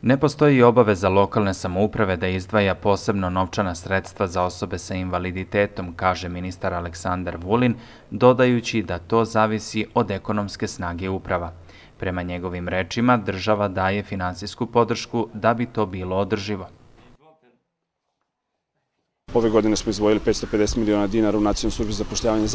Ne postoji obaveza lokalne samouprave da izdvaja posebno novčana sredstva za osobe sa invaliditetom, kaže ministar Aleksandar Vulin, dodajući da to zavisi od ekonomske snage uprava. Prema njegovim rečima, država daje finansijsku podršku da bi to bilo održivo. Ove godine smo izdvojili 550 miliona dinara u Nacionalnoj službi za zapošljavanje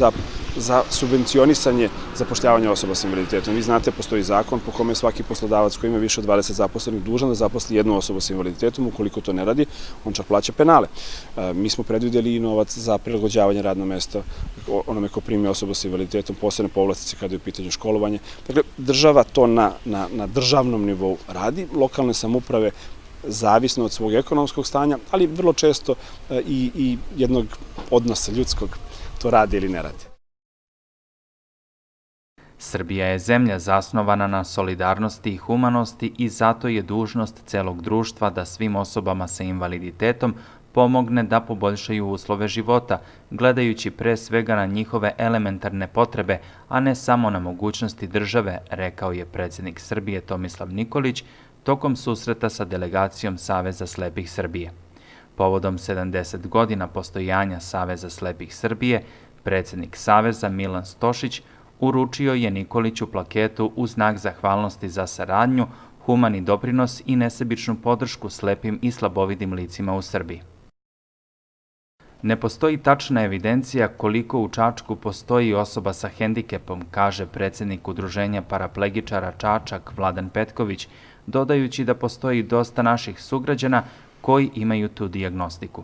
za subvencionisanje zapošljavanja osoba sa invaliditetom. Vi znate, postoji zakon po kome svaki poslodavac koji ima više od 20 zaposlenih dužan da zaposli jednu osobu sa invaliditetom. Ukoliko to ne radi, on čak plaća penale. Mi smo predvidjeli i novac za prilagođavanje radnog mesta onome ko primi osobu sa invaliditetom, posebne povlastice kada je u pitanju školovanje. Dakle, država to na državnom nivou radi, lokalne samouprave zavisno od svog ekonomskog stanja, ali vrlo često i jednog odnosa ljudskog, to radi ili ne radi. Srbija je zemlja zasnovana na solidarnosti i humanosti i zato je dužnost celog društva da svim osobama sa invaliditetom pomogne da poboljšaju uslove života, gledajući pre svega na njihove elementarne potrebe, a ne samo na mogućnosti države, rekao je predsjednik Srbije Tomislav Nikolić, tokom susreta sa delegacijom Saveza slepih Srbije. Povodom 70 godina postojanja Saveza slepih Srbije, predsjednik Saveza Milan Stošić uručio je Nikoliću plaketu u znak zahvalnosti za saradnju, humani doprinos i nesebičnu podršku slepim i slabovidim licima u Srbiji. Ne postoji tačna evidencija koliko u Čačku postoji osoba sa hendikepom, kaže predsjednik Udruženja paraplegičara Čačak Vladan Petković, dodajući da postoji dosta naših sugrađana koji imaju tu dijagnostiku.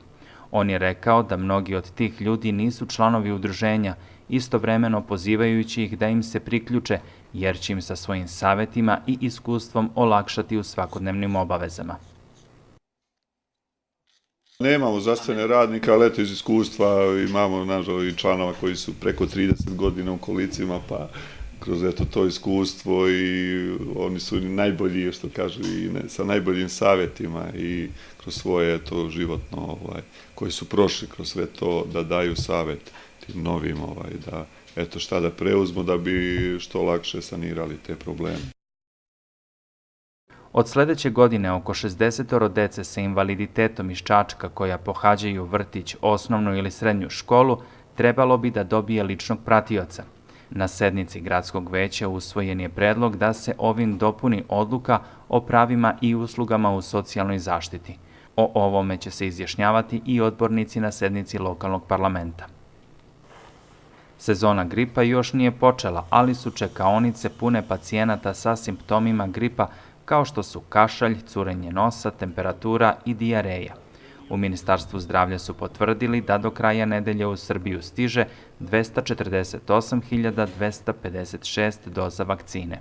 On je rekao da mnogi od tih ljudi nisu članovi udruženja, istovremeno pozivajući ih da im se priključe, jer će im sa svojim savetima i iskustvom olakšati u svakodnevnim obavezama. Nemamo zdravstvene radnike, ali eto iz iskustva imamo nažalost i članova koji su preko 30 godina u kolicima, pa kroz eto to iskustvo i oni su najbolji, što kažu, i sa najboljim savjetima i kroz svoje to životno, koji su prošli kroz sve to, da daju savjet tim novim, da eto šta da preuzmu da bi što lakše sanirali te probleme. Od sledeće godine oko 60 dece sa invaliditetom iz Čačka koja pohađaju vrtić, osnovnu ili srednju školu trebalo bi da dobije ličnog pratioca. Na sednici gradskog veća usvojen je predlog da se ovim dopuni odluka o pravima i uslugama u socijalnoj zaštiti. O ovome će se izjašnjavati i odbornici na sednici lokalnog parlamenta. Sezona gripa još nije počela, ali su čekaonice pune pacijenata sa simptomima gripa kao što su kašalj, curenje nosa, temperatura i dijareja. U Ministarstvu zdravlja su potvrdili da do kraja nedelje u Srbiju stiže 248.256 doza vakcine.